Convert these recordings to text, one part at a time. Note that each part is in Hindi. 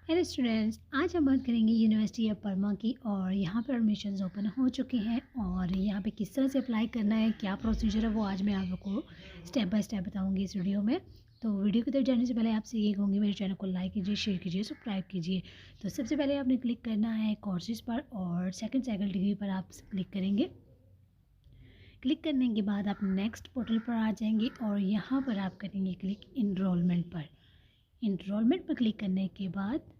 हेलो स्टूडेंट्स, आज हम बात करेंगे यूनिवर्सिटी ऑफ परमा की। और यहाँ पर एडमिशन्स ओपन हो चुके हैं और यहाँ पे किस तरह से अप्लाई करना है, क्या प्रोसीजर है, वो आज मैं आप लोगों को स्टेप बाय स्टेप बताऊँगी इस वीडियो में। तो वीडियो की तरफ जाने से पहले आपसे ये कहूँगी, मेरे चैनल को लाइक कीजिए, शेयर कीजिए, सब्सक्राइब कीजिए। तो सबसे पहले आपने क्लिक करना है कोर्सेज़ पर और सेकेंड साइकिल डिग्री पर आप क्लिक करेंगे। क्लिक करने के बाद आप नेक्स्ट पोर्टल पर आ जाएंगे और यहाँ पर आप करेंगे क्लिक इनरोलमेंट पर। इनरोलमेंट पर क्लिक करने के बाद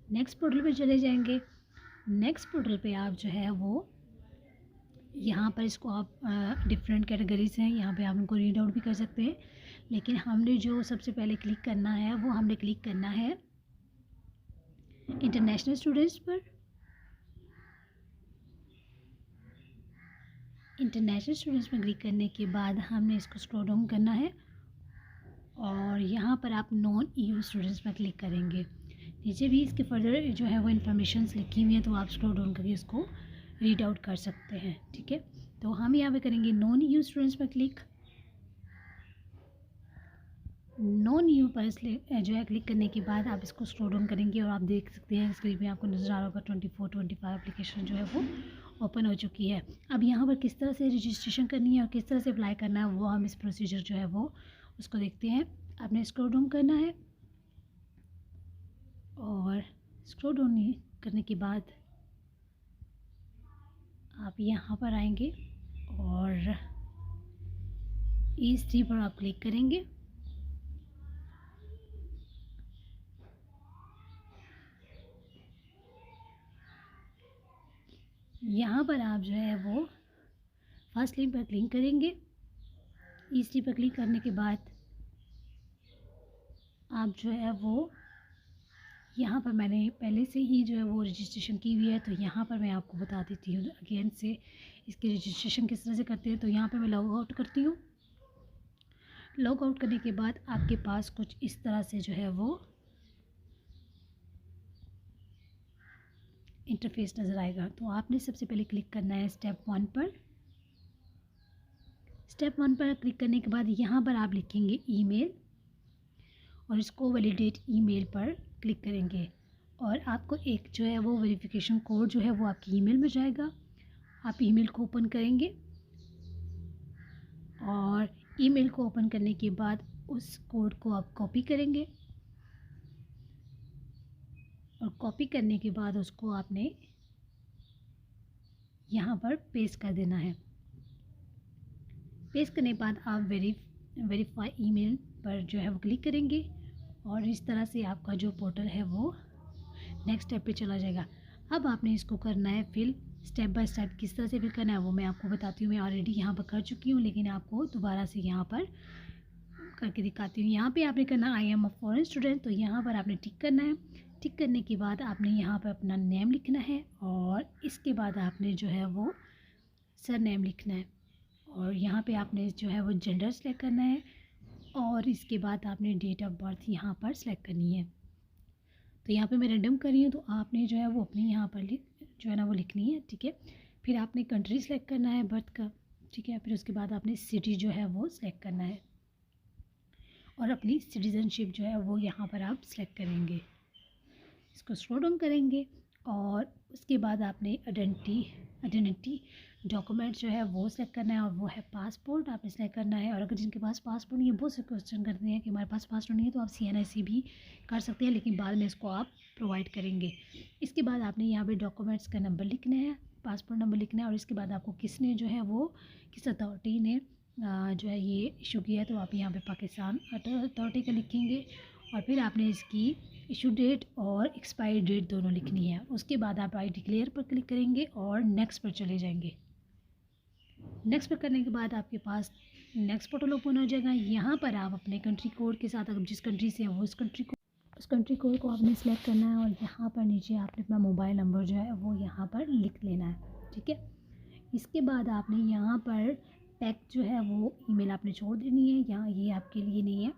नेक्स्ट पोर्टल पे चले जाएंगे। नेक्स्ट पोर्टल पे आप जो है वो यहाँ पर इसको आप डिफरेंट कैटेगरीज हैं, यहाँ पे आप उनको रीड आउट भी कर सकते हैं। लेकिन हमने जो सबसे पहले क्लिक करना है वो हमने क्लिक करना है इंटरनेशनल स्टूडेंट्स पर। इंटरनेशनल स्टूडेंट्स पर क्लिक करने के बाद हमने इसको स्क्रॉल डाउन करना है और यहाँ पर आप नॉन ईयू स्टूडेंट्स पर क्लिक करेंगे। नीचे भी इसके फर्दर जो है वो इन्फॉर्मेशन लिखी हुई है, तो आप स्क्रॉल डाउन करके इसको रीड आउट कर सकते हैं। ठीक है, तो हम यहाँ पे करेंगे नॉन ईयू स्टूडेंट्स पर क्लिक। नॉन ईयू पर जो है क्लिक करने के बाद आप इसको स्क्रॉल डाउन करेंगे और आप देख सकते हैं स्क्रीन में आपको नज़र आ रहा होगा 24-25 एप्लीकेशन जो है वो ओपन हो चुकी है। अब यहाँ पर किस तरह से रजिस्ट्रेशन करनी है और किस तरह से अप्लाई करना है वो हम इस प्रोसीजर जो है वो उसको देखते हैं। आपने स्क्रॉल डाउन करना है और स्क्रॉल डाउन करने के बाद आप यहाँ पर आएंगे और E3 पर आप क्लिक करेंगे। यहाँ पर आप जो है वो फर्स्ट लिंक पर क्लिक करेंगे। E3 पर क्लिक करने के बाद आप जो है वो यहाँ पर मैंने पहले से ही जो है वो रजिस्ट्रेशन की हुई है, तो यहाँ पर मैं आपको बता देती हूँ अगेन से इसकी रजिस्ट्रेशन किस तरह से करते हैं। तो यहाँ पर मैं लॉग आउट करती हूँ। लॉग आउट करने के बाद आपके पास कुछ इस तरह से जो है वो इंटरफेस नज़र आएगा। तो आपने सबसे पहले क्लिक करना है स्टेप 1 पर। स्टेप 1 पर क्लिक करने के बाद यहाँ पर आप लिखेंगे ईमेल और इसको वैलिडेट ईमेल पर क्लिक करेंगे और आपको एक जो है वो वेरिफिकेशन कोड जो है वो आपकी ईमेल में जाएगा। आप ईमेल को ओपन करेंगे और ईमेल को ओपन करने के बाद उस कोड को आप कॉपी करेंगे और कॉपी करने के बाद उसको आपने यहाँ पर पेस्ट कर देना है। पेस्ट करने के बाद आप वेरीफाई ईमेल पर जो है वो क्लिक करेंगे और इस तरह से आपका जो पोर्टल है वो नेक्स्ट स्टेप पे चला जाएगा। अब आपने इसको करना है फिल। स्टेप बाय स्टेप किस तरह से फिल करना है वो मैं आपको बताती हूँ। मैं ऑलरेडी यहाँ पर कर चुकी हूँ, लेकिन आपको दोबारा से यहाँ पर करके दिखाती हूँ। यहाँ पे आपने करना I am a foreign student, तो यहाँ पर आपने टिक करना है। टिक करने के बाद आपने यहाँ पर अपना नेम लिखना है और इसके बाद आपने जो है वो सर नेम लिखना है और यहाँ पे आपने जो है वो जेंडर सेलेक्ट करना है और इसके बाद आपने डेट ऑफ बर्थ यहाँ पर सेलेक्ट करनी है। तो यहाँ पे मैं रैंडम कर रही हूँ, तो आपने जो है वो अपनी यहाँ पर जो है ना वो लिखनी है। ठीक है, फिर आपने कंट्री सेलेक्ट करना है बर्थ का। ठीक है, फिर उसके बाद आपने सिटी जो है वो सिलेक्ट करना है और अपनी सिटीज़नशिप जो है वो यहाँ पर आप सिलेक्ट करेंगे। इसको स्क्रॉल डाउन करेंगे और उसके बाद आपने आइडेंटिटी डॉक्यूमेंट जो है वो सिलेक्ट करना है और वो है पासपोर्ट आपने सेलेक्ट करना है। और अगर जिनके पास पासपोर्ट नहीं है, बहुत से क्वेश्चन करते हैं कि हमारे पास पासपोर्ट नहीं है, तो आप CNIC भी कर सकते हैं, लेकिन बाद में इसको आप प्रोवाइड करेंगे। इसके बाद आपने यहाँ पे डॉक्यूमेंट्स का नंबर लिखना है, पासपोर्ट नंबर लिखना है और इसके बाद आपको किसने जो है वो किस अथॉरिटी ने जो है ये इशू किया है, तो आप यहाँ पे पाकिस्तान अथॉरिटी का लिखेंगे और फिर आपने इसकी इशू डेट और एक्सपायरी डेट दोनों लिखनी है। उसके बाद आप आई डिक्लेयर पर क्लिक करेंगे और नेक्स्ट पर चले जाएंगे। नेक्स्ट पर करने के बाद आपके पास नेक्स्ट पोर्टल ओपन हो जाएगा। यहाँ पर आप अपने कंट्री कोड के साथ, अगर जिस कंट्री से हैं वो उस कंट्री कोड को आपने सेलेक्ट करना है और यहाँ पर नीचे आपने अपना मोबाइल नंबर जो है वो यहाँ पर लिख लेना है। ठीक है, इसके बाद आपने यहाँ पर टैग जो है वो ईमेल आपने छोड़ देनी है, यहाँ ये आपके लिए नहीं है।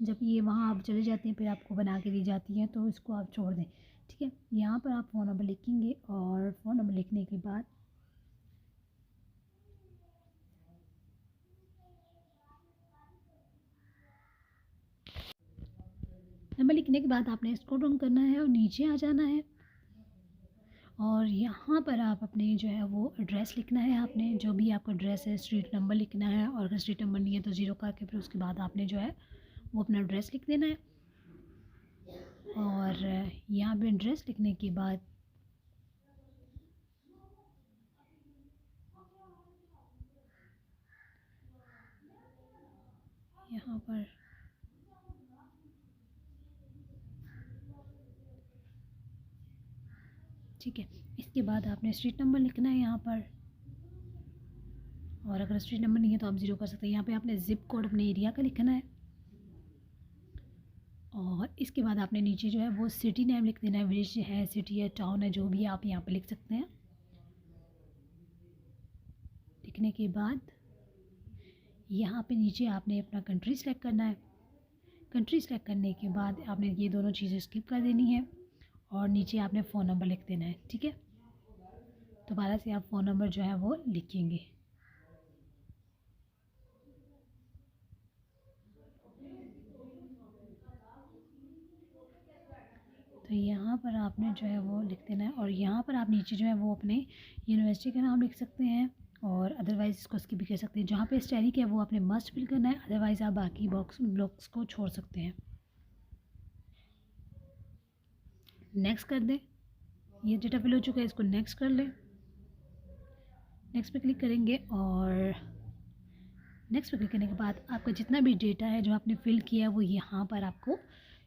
जब ये वहाँ आप चले जाते हैं फिर आपको बना के दी जाती है, तो इसको आप छोड़ दें। ठीक है, यहाँ पर आप फ़ोन नंबर लिखेंगे और फ़ोन नंबर लिखने के बाद नंबर लिखने के बाद आपने स्क्रॉल डाउन करना है और नीचे आ जाना है और यहाँ पर आप अपने जो है वो एड्रेस लिखना है। आपने जो भी आपका एड्रेस है, स्ट्रीट नंबर लिखना है और अगर स्ट्रीट नंबर नहीं है तो ज़ीरो करके फिर उसके बाद आपने जो है वो अपना एड्रेस लिख देना है। और यहाँ पे एड्रेस लिखने के बाद यहाँ पर ठीक है, इसके बाद आपने स्ट्रीट नंबर लिखना है यहाँ पर और अगर स्ट्रीट नंबर नहीं है तो आप ज़ीरो कर सकते हैं। यहाँ पे आपने ज़िप कोड अपने एरिया का लिखना है और इसके बाद आपने नीचे जो है वो सिटी नेम लिख देना है। विलेज है, सिटी है, टाउन है, जो भी आप यहाँ पे लिख सकते हैं। लिखने के बाद यहाँ पे नीचे आपने अपना कंट्री सेलेक्ट करना है। कंट्री सेलेक्ट करने के बाद आपने ये दोनों चीज़ें स्किप कर देनी है और नीचे आपने फ़ोन नंबर लिख देना है। ठीक है, दोबारा से आप फ़ोन नंबर जो है वो लिखेंगे। तो यहाँ पर आपने जो है वो लिख देना है और यहाँ पर आप नीचे जो है वो अपने यूनिवर्सिटी का नाम लिख सकते हैं और अदरवाइज़ इसको स्किप भी कर सकते हैं। जहाँ पे स्टैटिक है वो आपने मस्ट फिल करना है, अदरवाइज़ आप बाकी ब्लॉक्स को छोड़ सकते हैं। नेक्स्ट कर दें, ये डेटा फिल हो चुका है, इसको नेक्स्ट कर लें। नेक्स्ट पे क्लिक करेंगे और नेक्स्ट पे क्लिक करने के बाद आपका जितना भी डेटा है जो आपने फिल किया है वो यहाँ पर आपको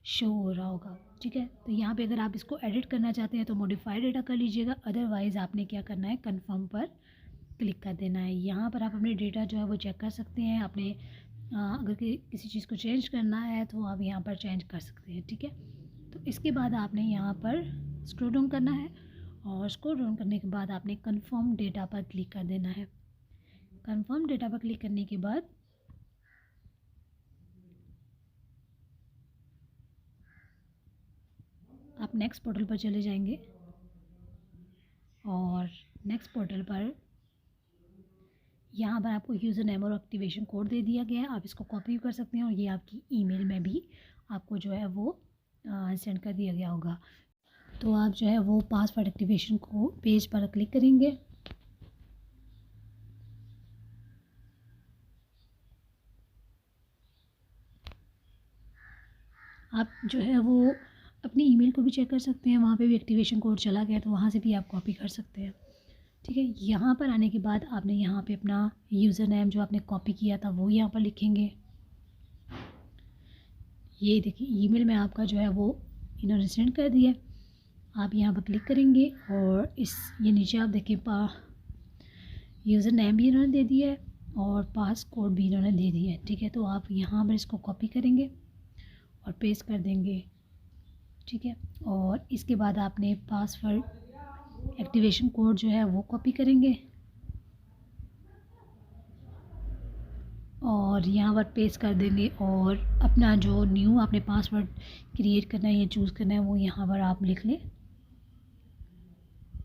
शो हो रहा होगा। ठीक है, तो यहाँ पे अगर आप इसको एडिट करना चाहते हैं तो मॉडिफाई डेटा कर लीजिएगा, अदरवाइज़ आपने क्या करना है, कन्फर्म पर क्लिक कर देना है। यहाँ पर आप अपने डेटा जो है वो चेक कर सकते हैं। आपने अगर किसी चीज़ को चेंज करना है तो आप यहाँ पर चेंज कर सकते हैं। ठीक है, तो इसके बाद आपने यहाँ पर स्क्रॉल डाउन करना है और स्क्रॉल डाउन करने के बाद आपने कन्फर्म डेटा पर क्लिक कर देना है। कन्फर्म डेटा पर क्लिक करने के बाद आप नेक्स्ट पोर्टल पर चले जाएंगे और नेक्स्ट पोर्टल पर यहाँ पर आपको यूज़र नेम और एक्टिवेशन कोड दे दिया गया है। आप इसको कॉपी कर सकते हैं और ये आपकी ईमेल में भी आपको जो है वो सेंड कर दिया गया होगा। तो आप जो है वो पासवर्ड एक्टिवेशन को पेज पर क्लिक करेंगे। आप जो है वो अपनी ईमेल को भी चेक कर सकते हैं, वहाँ पे भी एक्टिवेशन कोड चला गया तो वहाँ से भी आप कॉपी कर सकते हैं। ठीक है, यहाँ पर आने के बाद आपने यहाँ पे अपना यूज़र नेम जो आपने कॉपी किया था वो यहाँ पर लिखेंगे। ये देखिए ईमेल में आपका जो है वो इन्होंने सेंड कर दिया। आप यहाँ पर क्लिक करेंगे और ये नीचे आप देखिए यूज़र नेम भी इन्होंने दे दिया है और पास कोड भी इन्होंने दे दिया है। ठीक है, तो आप यहाँ पर इसको कॉपी करेंगे और पेस्ट कर देंगे। ठीक है, और इसके बाद आपने पासवर्ड एक्टिवेशन कोड जो है वो कॉपी करेंगे और यहाँ पर पेस्ट कर देंगे और अपना जो न्यू आपने पासवर्ड क्रिएट करना है या चूज़ करना है वो यहाँ पर आप लिख लें।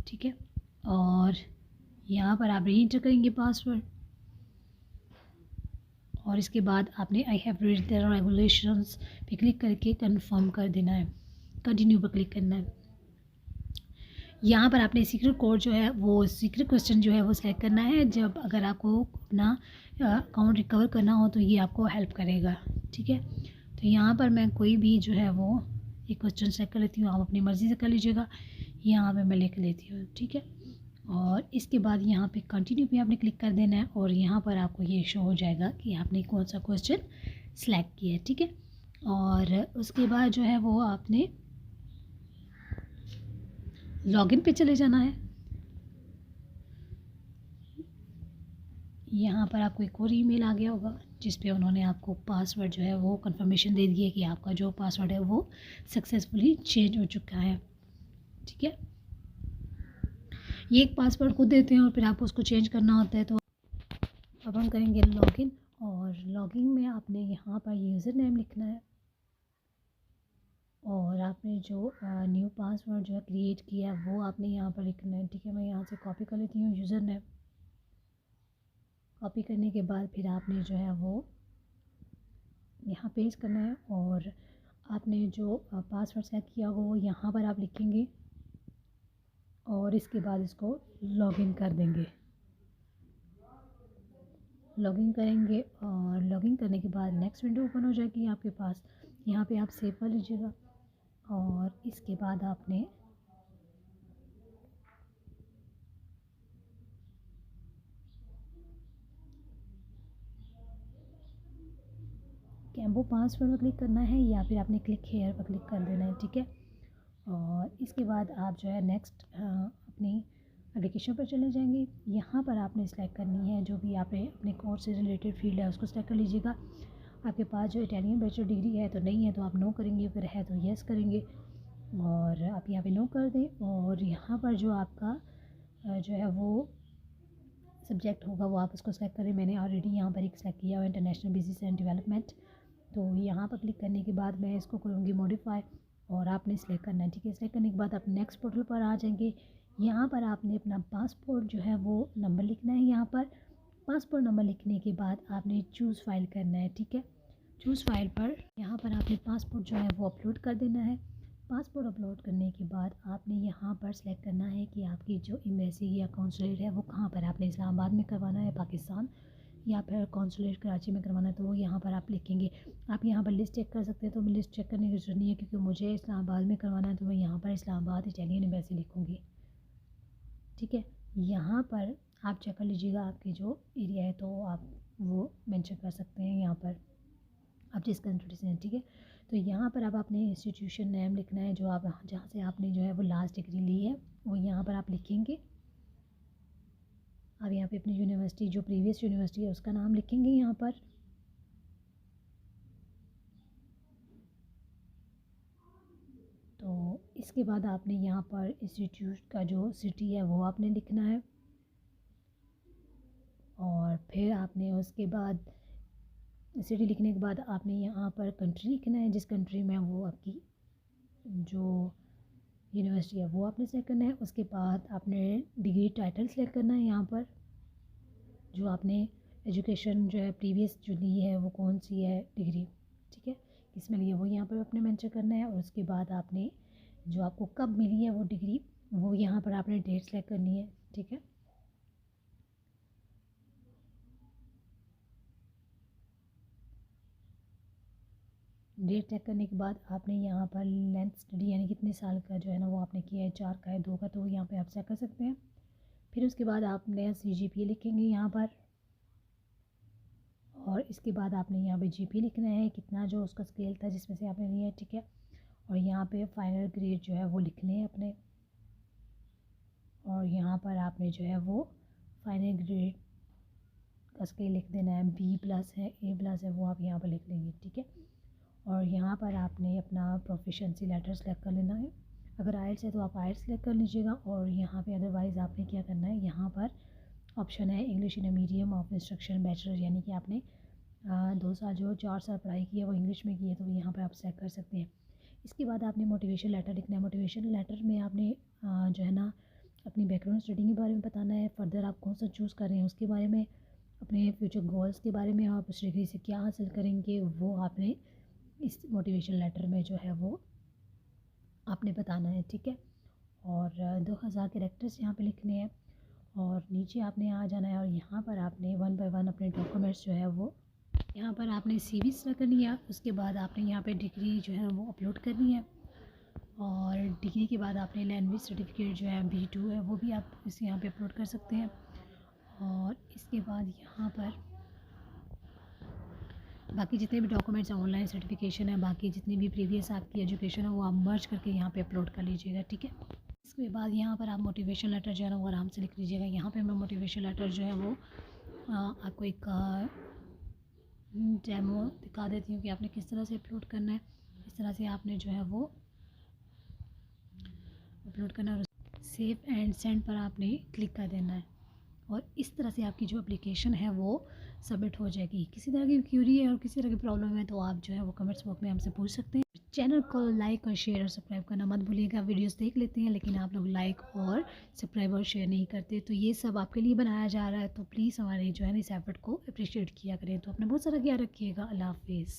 ठीक है, और यहाँ पर आप री एंटर करेंगे पासवर्ड और इसके बाद आपने I have read the regulations पे क्लिक करके कंफर्म कर देना है, कंटिन्यू पर क्लिक करना है। यहाँ पर आपने सीक्रेट कोड जो है वो सीक्रेट क्वेश्चन जो है वो सिलेक्ट करना है। जब अगर आपको अपना अकाउंट रिकवर करना हो तो ये आपको हेल्प करेगा। ठीक है, तो यहाँ पर मैं कोई भी जो है वो एक क्वेश्चन सेलेक्ट कर लेती हूँ, आप अपनी मर्ज़ी से कर लीजिएगा। यहाँ पे मैं लिख लेती हूँ। ठीक है, और इसके बाद यहाँ पे कंटिन्यू पे आपने क्लिक कर देना है और यहाँ पर आपको ये शो हो जाएगा कि आपने कौन सा क्वेश्चन सेलेक्ट किया है। ठीक है, और उसके बाद जो है वो आपने लॉगिन पे चले जाना है। यहाँ पर आपको एक और ईमेल आ गया होगा जिस पे उन्होंने आपको पासवर्ड जो है वो कंफर्मेशन दे दी है कि आपका जो पासवर्ड है वो सक्सेसफुली चेंज हो चुका है। ठीक है, ये एक पासवर्ड खुद देते हैं और फिर आपको उसको चेंज करना होता है। तो अब हम करेंगे लॉगिन और लॉगिन में आपने यहाँ पर यूज़र नेम लिखना है और आपने जो न्यू पासवर्ड जो है क्रिएट किया है वो आपने यहाँ पर लिखना है। ठीक है, मैं यहाँ से कॉपी कर लेती हूँ यूज़र नेम। कॉपी करने के बाद फिर आपने जो है वो यहाँ पेस्ट करना है और आपने जो पासवर्ड सेट किया होगा वो यहाँ पर आप लिखेंगे और इसके बाद इसको लॉगिन कर देंगे। लॉगिन करेंगे और लॉगिन करने के बाद नेक्स्ट विंडो ओपन हो जाएगी आपके पास। यहाँ पे आप सेव कर लीजिएगा और इसके बाद आपने कैम्बो पासवर्ड पर क्लिक करना है या फिर आपने क्लिक हेयर पर क्लिक कर देना है, ठीक है। और इसके बाद आप जो है नेक्स्ट अपनी एप्लीकेशन पर चले जाएंगे। यहाँ पर आपने सेलेक्ट करनी है जो भी आपने अपने कोर्स से रिलेटेड फील्ड है उसको सेलेक्ट कर लीजिएगा। आपके पास जो इटालियन बैचलर डिग्री है तो नहीं है तो आप नो करेंगे, अगर है तो येस करेंगे और आप यहाँ पे नो कर दें। और यहाँ पर जो आपका जो है वो सब्जेक्ट होगा वो आप उसको सेलेक्ट करें। मैंने ऑलरेडी यहाँ पर एक सेलेक्ट किया हुआ इंटरनेशनल बिजनेस एंड डेवलपमेंट, तो यहाँ पर क्लिक करने के बाद मैं इसको करूँगी मॉडिफाई और आपने सेलेक्ट करना है, ठीक है। सेलेक्ट करने के बाद आप नेक्स्ट पोर्टल पर आ जाएंगे। यहाँ पर आपने अपना पासपोर्ट जो है वो नंबर लिखना है। यहाँ पर पासपोर्ट नंबर लिखने के बाद आपने चूज़ फाइल करना है, ठीक है। चूज़ फाइल पर यहाँ पर आपने पासपोर्ट जो है वो अपलोड कर देना है। पासपोर्ट अपलोड करने के बाद आपने यहाँ पर सेलेक्ट करना है कि आपकी जो एम्बेसी या कौंसुलेट है वो कहाँ पर, आपने इस्लामाबाद में करवाना है पाकिस्तान या फिर कौंसुलेट कराची में करवाना है, तो वो यहाँ पर आप लिखेंगे। आप यहाँ पर लिस्ट चेक कर सकते हैं, तो मैं लिस्ट चेक करने की जरूरत नहीं है क्योंकि मुझे इस्लामाबाद में करवाना है, तो मैं यहाँ पर इस्लामाबाद इटालियन एम्बेसी लिखूँगी, ठीक है। यहाँ पर आप चेक कर लीजिएगा आपकी जो एरिया है तो आप वो मेंशन कर सकते हैं यहाँ पर आप जिस कंट्री से हैं, ठीक है। तो यहाँ पर अब आपने इंस्टीट्यूशन नेम लिखना है जो आप जहाँ से आपने जो है वो लास्ट डिग्री ली है वो यहाँ पर आप लिखेंगे। आप यहाँ पे अपनी यूनिवर्सिटी जो प्रीवियस यूनिवर्सिटी है उसका नाम लिखेंगे यहाँ पर। तो इसके बाद आपने यहाँ पर इंस्टीट्यूट का जो सिटी है वो आपने लिखना है और फिर आपने उसके बाद सिटी लिखने के बाद आपने यहाँ पर कंट्री लिखना है जिस कंट्री में वो आपकी जो यूनिवर्सिटी है वो आपने सेलेक्ट करना है। उसके बाद आपने डिग्री टाइटल सेलेक्ट करना है यहाँ पर, जो आपने एजुकेशन जो है प्रीवियस जो ली है वो कौन सी है डिग्री, ठीक है, किसमें ली है वो यहाँ पर आपने मेंशन करना है। और उसके बाद आपने जो आपको कब मिली है वो डिग्री वो यहाँ पर आपने डेट सेलेक्ट करनी है, ठीक है। डेट चेक करने के बाद आपने यहाँ पर लेंथ स्टडी यानी कितने साल का जो है ना वो आपने किया है, 4 का है 2 का, तो यहाँ पे आप चेक कर सकते हैं। फिर उसके बाद आपने CGPA लिखेंगे यहाँ पर और इसके बाद आपने यहाँ पे GPA लिखना है कितना जो उसका स्केल था जिसमें से आपने लिया है, ठीक है। और यहाँ पे फाइनल ग्रेड जो है वो लिखने हैं अपने और यहाँ पर आपने जो है वो फाइनल ग्रेड का स्केल लिख देना है। B+ है A+ है वो आप यहाँ पर लिख लेंगे, ठीक है। और यहाँ पर आपने अपना प्रोफिशिएंसी लेटर सेलेक्ट कर लेना है। अगर आइल्स है तो आप आइल्स सेलेक्ट कर लीजिएगा और यहाँ पे अदरवाइज़ आपने क्या करना है, यहाँ पर ऑप्शन है English in medium of instruction bachelor, यानी कि आपने 2 साल जो 4 साल पढ़ाई की है वो इंग्लिश में की है, तो यहाँ पर आप सेलेक्ट कर सकते हैं। इसके बाद आपने मोटिवेशन लेटर लिखना है। मोटिवेशन लेटर में आपने जो है ना अपनी बैकग्राउंड स्टडी के बारे में बताना है, फर्दर आप कौन सा चूज़ कर रहे हैं उसके बारे में, अपने फ्यूचर गोल्स के बारे में, आप उस डिग्री से क्या हासिल करेंगे वो आपने इस मोटिवेशन लेटर में जो है वो आपने बताना है, ठीक है। और 2000 कैरेक्टर्स यहाँ पे लिखने हैं और नीचे आपने आ जाना है और यहाँ पर आपने 1 बाय 1 अपने डॉक्यूमेंट्स जो है वो यहाँ पर आपने CV सेलेक्ट करनी है। उसके बाद आपने यहाँ पे डिग्री जो है वो अपलोड करनी है और डिग्री के बाद आपने लैंग्वेज सर्टिफिकेट जो है B2 है वो भी आप इस यहाँ पे अपलोड कर सकते हैं। और इसके बाद यहाँ पर बाकी जितने भी डॉक्यूमेंट्स हैं, ऑनलाइन सर्टिफिकेशन है, बाकी जितनी भी प्रीवियस आपकी एजुकेशन है वो आप मर्ज करके यहाँ पे अपलोड कर लीजिएगा, ठीक है। इसके बाद यहाँ पर आप मोटिवेशन लेटर जो है ना वो आराम से लिख लीजिएगा। यहाँ पे मैं मोटिवेशन लेटर जो है वो आपको एक डेमो दिखा देती हूँ कि आपने किस तरह से अपलोड करना है। इस तरह से आपने जो है वो अपलोड करना है और सेव एंड सेंड पर आपने क्लिक कर देना है और इस तरह से आपकी जो एप्लीकेशन है वो सबमिट हो जाएगी। किसी तरह की क्यूरी है और किसी तरह की प्रॉब्लम है तो आप जो है वो कमेंट्स बॉक्स में हमसे पूछ सकते हैं। चैनल को लाइक और शेयर और सब्सक्राइब करना मत भूलिएगा। वीडियोस देख लेते हैं लेकिन आप लोग लाइक और सब्सक्राइब और शेयर नहीं करते, तो ये सब आपके लिए बनाया जा रहा है, तो प्लीज़ हमारे जो है ना इस एफर्ट को अप्रिशिएट किया करें। तो अपना बहुत सारा ख्याल रखिएगा। अल्लाह हाफिज़।